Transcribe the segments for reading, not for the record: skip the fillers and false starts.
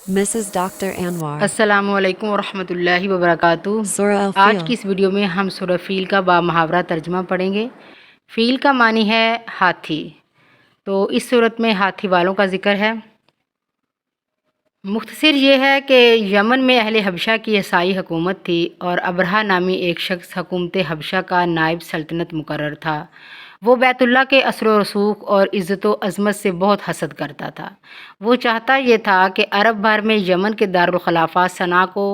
Mrs. Dr. Anwar. السلام علیکم ورحمۃ اللہ وبرکاتہ۔ Surah آج Al-Fil. کی اس ویڈیو میں ہم سورہ فیل کا با محاورہ ترجمہ پڑھیں گے۔ فیل کا معنی ہے ہاتھی، تو اس صورت میں ہاتھی والوں کا ذکر ہے۔ مختصر یہ ہے کہ یمن میں اہل حبشہ کی عیسائی حکومت تھی اور ابرہہ نامی ایک شخص حکومت حبشہ کا نائب سلطنت مقرر تھا۔ وہ بیت اللہ کے اثر و رسوخ اور عزت و عظمت سے بہت حسد کرتا تھا۔ وہ چاہتا یہ تھا کہ عرب بھر میں یمن کے دارالخلافہ صنعا کو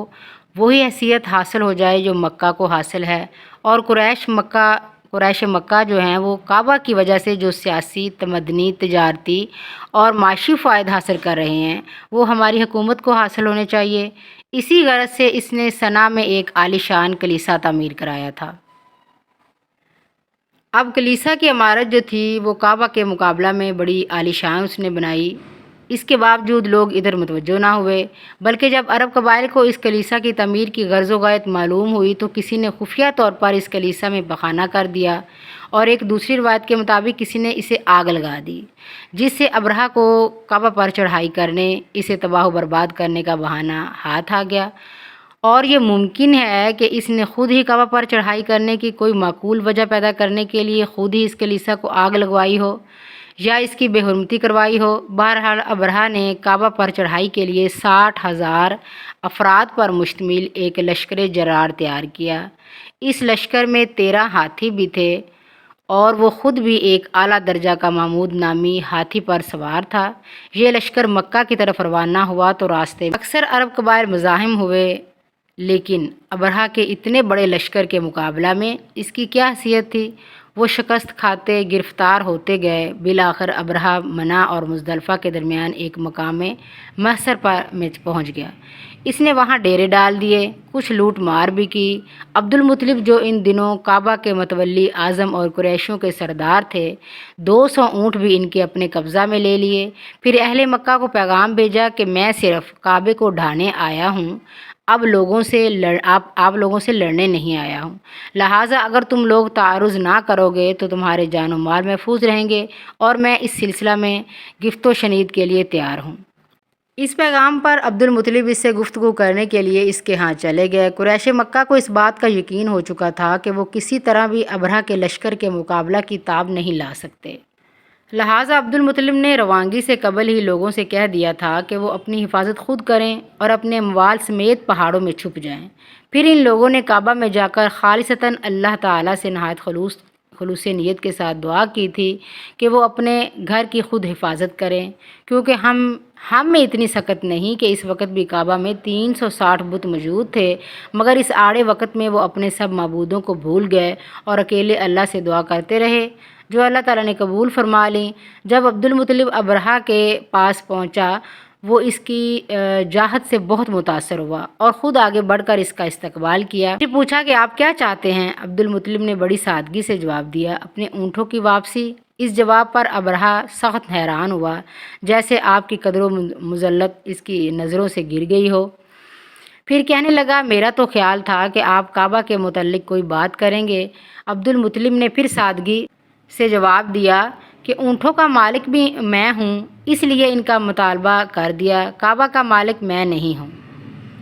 وہی حیثیت حاصل ہو جائے جو مکہ کو حاصل ہے، اور قریش مکہ جو ہیں وہ کعبہ کی وجہ سے جو سیاسی، تمدنی، تجارتی اور معاشی فوائد حاصل کر رہے ہیں وہ ہماری حکومت کو حاصل ہونے چاہیے۔ اسی غرض سے اس نے صنعا میں ایک عالی شان کلیسا تعمیر کرایا تھا۔ اب کلیسا کی عمارت جو تھی وہ کعبہ کے مقابلہ میں بڑی عالی شان اس نے بنائی۔ اس کے باوجود لوگ ادھر متوجہ نہ ہوئے، بلکہ جب عرب قبائل کو اس کلیسا کی تعمیر کی غرض و غایت معلوم ہوئی تو کسی نے خفیہ طور پر اس کلیسا میں پخانہ کر دیا، اور ایک دوسری روایت کے مطابق کسی نے اسے آگ لگا دی، جس سے ابرہہ کو کعبہ پر چڑھائی کرنے، اسے تباہ و برباد کرنے کا بہانہ ہاتھ آ گیا۔ اور یہ ممکن ہے کہ اس نے خود ہی کعبہ پر چڑھائی کرنے کی کوئی معقول وجہ پیدا کرنے کے لیے خود ہی اس کلیسا کو آگ لگوائی ہو یا اس کی بے حرمتی کروائی ہو۔ بہرحال ابرہہ نے کعبہ پر چڑھائی کے لیے 60,000 افراد پر مشتمل ایک لشکر جرار تیار کیا۔ اس لشکر میں 13 ہاتھی بھی تھے، اور وہ خود بھی ایک اعلیٰ درجہ کا محمود نامی ہاتھی پر سوار تھا۔ یہ لشکر مکہ کی طرف روانہ ہوا تو راستے میں اکثر عرب قبائل مزاحم ہوئے، لیکن ابرہہ کے اتنے بڑے لشکر کے مقابلہ میں اس کی کیا حیثیت تھی؟ وہ شکست کھاتے گرفتار ہوتے گئے۔ بالآخر ابرہہ منی اور مزدلفہ کے درمیان ایک مقام محصر میں پہنچ گیا۔ اس نے وہاں ڈیرے ڈال دیے، کچھ لوٹ مار بھی کی۔ عبد المطلب جو ان دنوں کعبہ کے متولی اعظم اور قریشوں کے سردار تھے، 200 اونٹ بھی ان کے اپنے قبضہ میں لے لیے۔ پھر اہل مکہ کو پیغام بھیجا کہ میں صرف کعبے کو ڈھانے آیا ہوں، آپ لوگوں سے لڑنے نہیں آیا ہوں، لہٰذا اگر تم لوگ تعارض نہ کرو گے تو تمہارے جان و مال محفوظ رہیں گے، اور میں اس سلسلہ میں گفت و شنید کے لیے تیار ہوں۔ اس پیغام پر عبد المطلب اس سے گفتگو کرنے کے لیے اس کے ہاں چلے گئے۔ قریش مکہ کو اس بات کا یقین ہو چکا تھا کہ وہ کسی طرح بھی ابرہہ کے لشکر کے مقابلہ کی تاب نہیں لا سکتے، لہٰذا عبد المطلب نے روانگی سے قبل ہی لوگوں سے کہہ دیا تھا کہ وہ اپنی حفاظت خود کریں اور اپنے اموال سمیت پہاڑوں میں چھپ جائیں۔ پھر ان لوگوں نے کعبہ میں جا کر خالصتاً اللہ تعالیٰ سے نہایت خلوص نیت کے ساتھ دعا کی تھی کہ وہ اپنے گھر کی خود حفاظت کریں، کیونکہ ہم میں اتنی سخت نہیں کہ اس وقت بھی کعبہ میں 360 بت موجود تھے، مگر اس آڑے وقت میں وہ اپنے سب معبودوں کو بھول گئے اور اکیلے اللہ سے دعا کرتے رہے، جو اللہ تعالیٰ نے قبول فرما لیں۔ جب عبد المطلب ابرہہ کے پاس پہنچا وہ اس کی جاہت سے بہت متاثر ہوا اور خود آگے بڑھ کر اس کا استقبال کیا۔ اسے پوچھا کہ آپ کیا چاہتے ہیں؟ عبد المطلب نے بڑی سادگی سے جواب دیا، اپنے اونٹوں کی واپسی۔ اس جواب پر ابرہہ سخت حیران ہوا، جیسے آپ کی قدر و مذلت اس کی نظروں سے گر گئی ہو۔ پھر کہنے لگا، میرا تو خیال تھا کہ آپ کعبہ کے متعلق کوئی بات کریں گے۔ عبد المطلب نے پھر سادگی سے جواب دیا کہ اونٹوں کا مالک بھی میں ہوں، اس لیے ان کا مطالبہ کر دیا، کعبہ کا مالک میں نہیں ہوں۔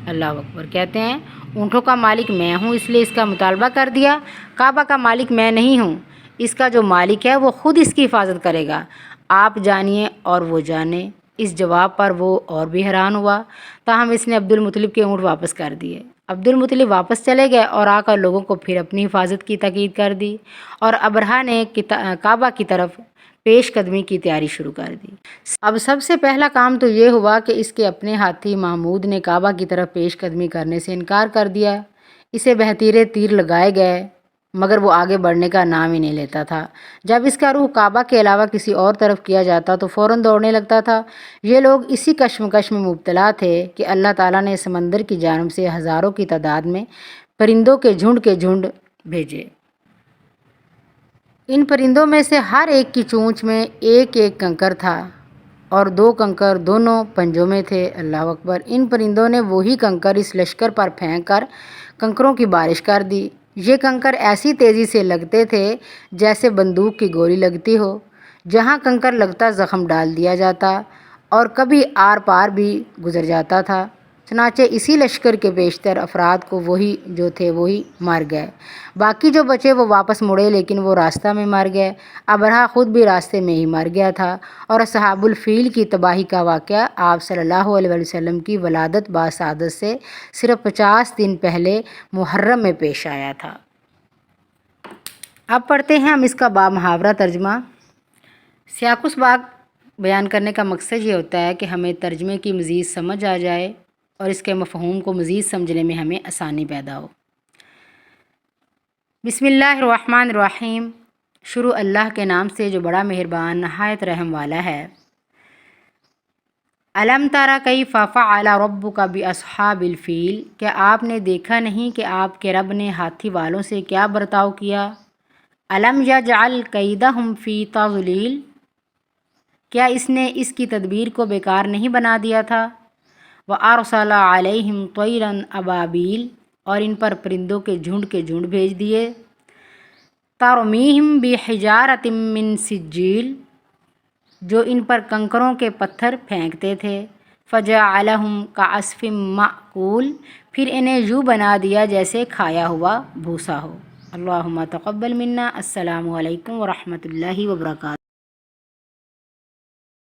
اللہ اکبر! کہتے ہیں اونٹوں کا مالک میں ہوں اس لیے اس کا مطالبہ کر دیا، کعبہ کا مالک میں نہیں ہوں، اس کا جو مالک ہے وہ خود اس کی حفاظت کرے گا، آپ جانیے اور وہ جانے۔ اس جواب پر وہ اور بھی حیران ہوا، تاہم اس نے عبد المطلب کے اونٹ واپس کر دیے۔ عبد المطلب واپس چلے گئے اور آ کر لوگوں کو پھر اپنی حفاظت کی تاکید کر دی، اور ابرہہ نے کعبہ کی طرف پیش قدمی کی تیاری شروع کر دی۔ اب سب سے پہلا کام تو یہ ہوا کہ اس کے اپنے ہاتھی محمود نے کعبہ کی طرف پیش قدمی کرنے سے انکار کر دیا۔ اسے بہتیرے تیر لگائے گئے، مگر وہ آگے بڑھنے کا نام ہی نہیں لیتا تھا۔ جب اس کا رخ کعبہ کے علاوہ کسی اور طرف کیا جاتا تو فوراً دوڑنے لگتا تھا۔ یہ لوگ اسی کشمکش میں مبتلا تھے کہ اللہ تعالیٰ نے سمندر کی جانب سے ہزاروں کی تعداد میں پرندوں کے جھنڈ بھیجے۔ ان پرندوں میں سے ہر ایک کی چونچ میں ایک ایک کنکر تھا، اور 2 کنکر دونوں پنجوں میں تھے۔ اللہ اکبر! ان پرندوں نے وہی کنکر اس لشکر پر پھینک کر کنکروں کی بارش کر دی۔ یہ کنکر ایسی تیزی سے لگتے تھے جیسے بندوق کی گولی لگتی ہو۔ جہاں کنکر لگتا زخم ڈال دیا جاتا، اور کبھی آر پار بھی گزر جاتا تھا۔ چنانچہ اسی لشکر کے بیشتر افراد کو وہی جو تھے وہی مار گئے، باقی جو بچے وہ واپس مڑے لیکن وہ راستہ میں مر گئے۔ ابرہہ خود بھی راستے میں ہی مر گیا تھا، اور اصحاب الفیل کی تباہی کا واقعہ آپ صلی اللہ علیہ وسلم کی ولادت باسعادت سے صرف 50 دن پہلے محرم میں پیش آیا تھا۔ اب پڑھتے ہیں ہم اس کا با محاورہ ترجمہ۔ سیاق و سباق بیان کرنے کا مقصد یہ ہوتا ہے کہ ہمیں ترجمے کی مزید سمجھ آ جائے اور اس کے مفہوم کو مزید سمجھنے میں ہمیں آسانی پیدا ہو۔ بسم اللہ الرحمن الرحیم، شروع اللہ کے نام سے جو بڑا مہربان نہایت رحم والا ہے۔ الم تری کیف فعل ربک باصحاب الفیل، کیا آپ نے دیکھا نہیں کہ آپ کے رب نے ہاتھی والوں سے کیا برتاؤ کیا؟ الم یجعل کیدہم فی تضلیل، کیا اس نے اس کی تدبیر کو بیکار نہیں بنا دیا تھا؟ وارسل علیہم طیرا ابابیل، اور ان پر پرندوں کے جھنڈ بھیج دیے۔ ترمیہم بحجارۃ من سجیل، جو ان پر کنکروں کے پتھر پھینکتے تھے۔ فجعلہم کعصف مأکول، پھر انہیں یوں بنا دیا جیسے کھایا ہوا بھوسا ہو۔ اللہم تقبل منا۔ السلام علیکم ورحمۃ اللہ وبرکاتہ۔